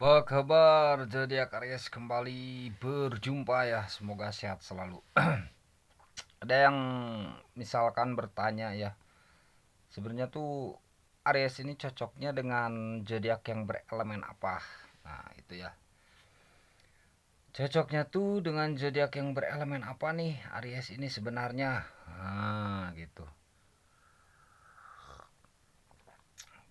Apa kabar zodiak Aries, kembali berjumpa ya, semoga sehat selalu. Ada yang misalkan bertanya ya, sebenarnya tuh Aries ini cocoknya dengan zodiak yang berelemen apa? Nah itu ya, cocoknya tuh dengan zodiak yang berelemen apa nih Aries ini sebenarnya? Nah gitu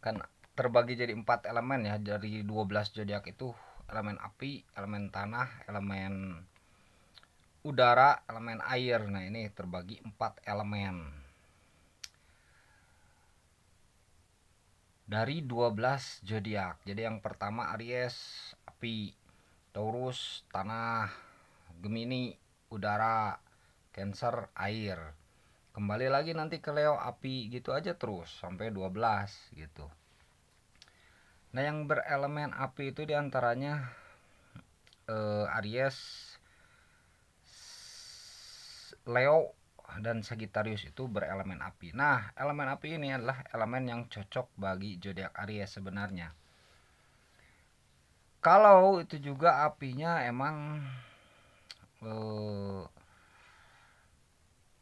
kan, terbagi jadi 4 elemen ya, dari 12 zodiak itu: elemen api, elemen tanah, elemen udara, elemen air. Nah, ini terbagi 4 elemen dari 12 zodiak. Jadi yang pertama Aries, api; Taurus, tanah; Gemini, udara; Cancer, air. Kembali lagi nanti ke Leo, api, gitu aja terus sampai 12 gitu. Nah, yang berelemen api itu diantaranya Aries, Leo, dan Sagittarius itu berelemen api. Nah, elemen api ini adalah elemen yang cocok bagi zodiak Aries sebenarnya. Kalau itu juga apinya emang eh,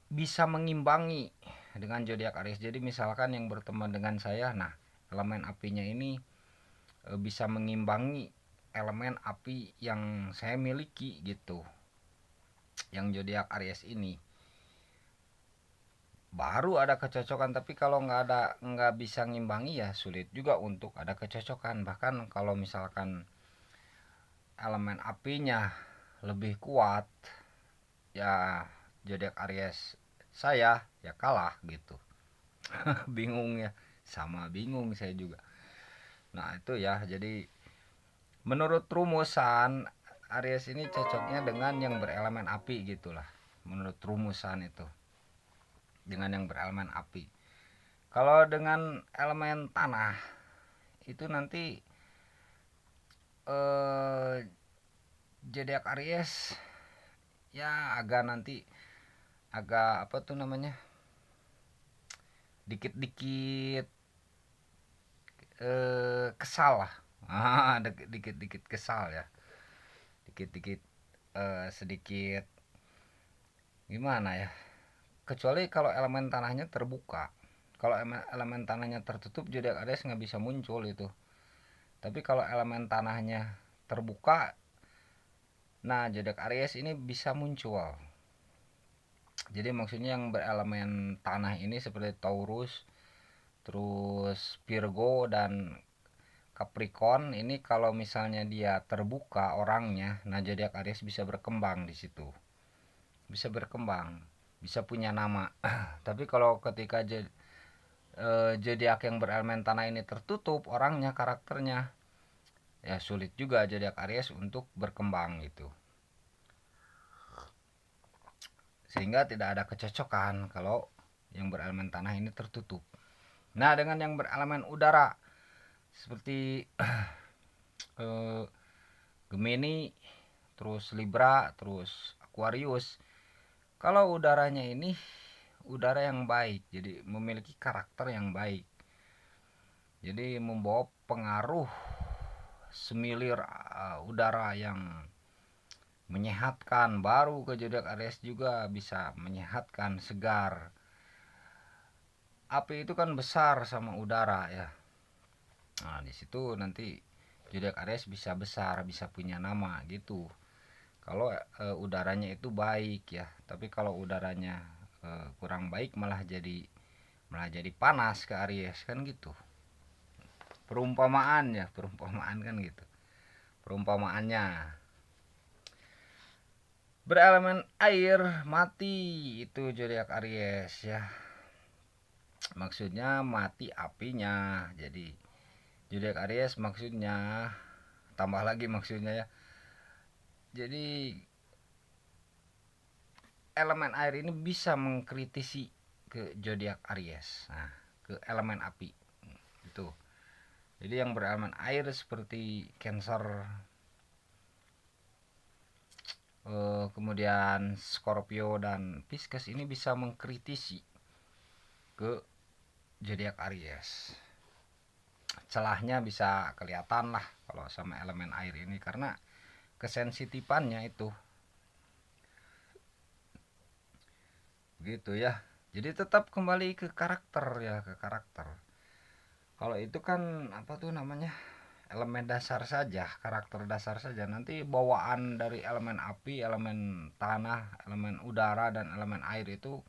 bisa mengimbangi dengan zodiak Aries. Jadi misalkan yang berteman dengan saya, nah elemen apinya ini bisa mengimbangi elemen api yang saya miliki gitu, yang zodiak Aries ini. Baru ada kecocokan, tapi kalau nggak bisa ngimbangi ya sulit juga untuk ada kecocokan. Bahkan kalau misalkan elemen apinya lebih kuat, ya zodiak Aries saya ya kalah gitu. Bingung ya, sama bingung saya juga. Nah itu ya, jadi menurut rumusan Aries ini cocoknya dengan yang berelemen api gitulah, menurut rumusan itu, dengan yang berelemen api. Kalau dengan elemen tanah itu nanti eh zodiak Aries ya agak nanti agak apa tuh namanya, dikit-dikit kesal lah. Dikit-dikit kesal ya, dikit-dikit sedikit gimana ya, kecuali kalau elemen tanahnya terbuka. Kalau elemen tanahnya tertutup, zodiak Aries nggak bisa muncul itu. Tapi kalau elemen tanahnya terbuka, nah zodiak Aries ini bisa muncul. Jadi maksudnya yang berelemen tanah ini seperti Taurus, terus Virgo dan Capricorn ini, kalau misalnya dia terbuka orangnya, nah zodiak Aries bisa berkembang di situ. Bisa berkembang, bisa punya nama. Tapi kalau ketika zodiak yang berelemen tanah ini tertutup orangnya, karakternya, ya sulit juga zodiak Aries untuk berkembang gitu. Sehingga tidak ada kecocokan kalau yang berelemen tanah ini tertutup. Nah, dengan yang berelemen udara seperti eh, Gemini, terus Libra, terus Aquarius, kalau udaranya ini udara yang baik, jadi memiliki karakter yang baik, jadi membawa pengaruh semilir udara yang menyehatkan. Baru ke zodiak Aries juga bisa menyehatkan, segar. Api itu kan besar sama udara ya. Nah, di situ nanti zodiak Aries bisa besar, bisa punya nama gitu. Kalau udaranya itu baik ya. Tapi kalau udaranya kurang baik, malah jadi panas ke Aries kan gitu. Perumpamaan ya, perumpamaan kan gitu. Perumpamaannya. Berelemen air, mati itu zodiak Aries ya. Maksudnya mati apinya. Jadi zodiak Aries maksudnya, tambah lagi maksudnya ya. Jadi elemen air ini bisa mengkritisi ke zodiak Aries. Nah, ke elemen api. Itu. Jadi yang berelemen air seperti Cancer, kemudian Scorpio dan Pisces ini bisa mengkritisi ke zodiak Aries. celahnya bisa kelihatan lah kalau sama elemen air ini, karena kesensitifannya itu gitu ya. Jadi tetap kembali ke karakter ya, ke karakter. Kalau itu kan apa tuh namanya, elemen dasar saja, karakter dasar saja. Nanti bawaan dari elemen api, elemen tanah, elemen udara, dan elemen air itu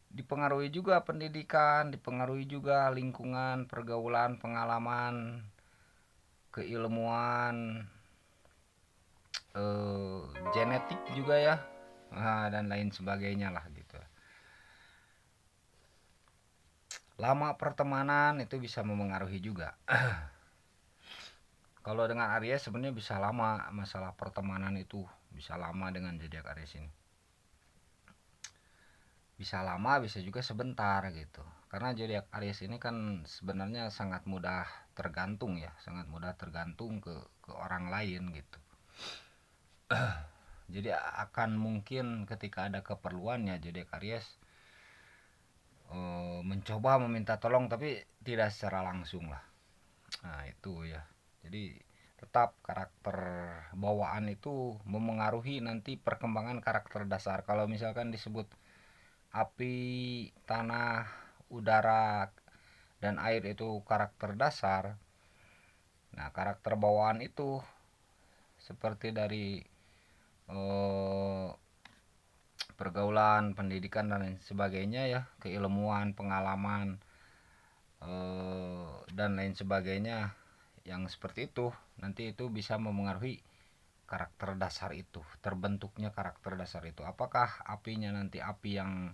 dipengaruhi juga pendidikan, dipengaruhi juga lingkungan, pergaulan, pengalaman, keilmuan, eh, genetik juga ya, dan lain sebagainya lah gitu. Lama pertemanan itu bisa memengaruhi juga. Kalau dengan Aries sebenarnya bisa lama, masalah pertemanan itu bisa lama dengan zodiak Aries ini. Bisa lama, bisa juga sebentar gitu. Karena zodiak Aries ini kan sebenarnya sangat mudah tergantung ya, sangat mudah tergantung ke orang lain gitu. Jadi akan mungkin ketika ada keperluannya zodiak Aries mencoba meminta tolong, tapi tidak secara langsung lah. Nah itu ya. Jadi tetap karakter bawaan itu memengaruhi nanti perkembangan karakter dasar. Kalau misalkan disebut api, tanah, udara, dan air itu karakter dasar, nah karakter bawaan itu seperti dari eh, pergaulan, pendidikan, dan lain sebagainya ya, keilmuan, pengalaman, dan lain sebagainya yang seperti itu, nanti itu bisa memengaruhi karakter dasar itu, terbentuknya karakter dasar itu. Apakah apinya nanti api yang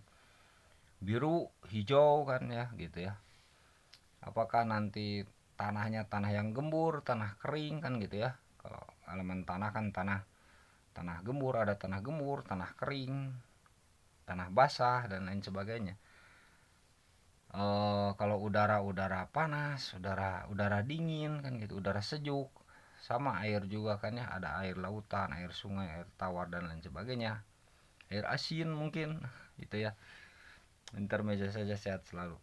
biru, hijau kan ya gitu ya, apakah nanti tanahnya tanah yang gembur, tanah kering kan gitu ya. Kalau elemen tanah kan tanah tanah gembur, ada tanah gembur, tanah kering, tanah basah, dan lain sebagainya. Kalau udara panas, udara dingin kan gitu, udara sejuk, sama air juga kan ya, ada air lautan, air sungai, air tawar, dan lain sebagainya, air asin mungkin gitu ya. Intermezzo saja, sehat selalu.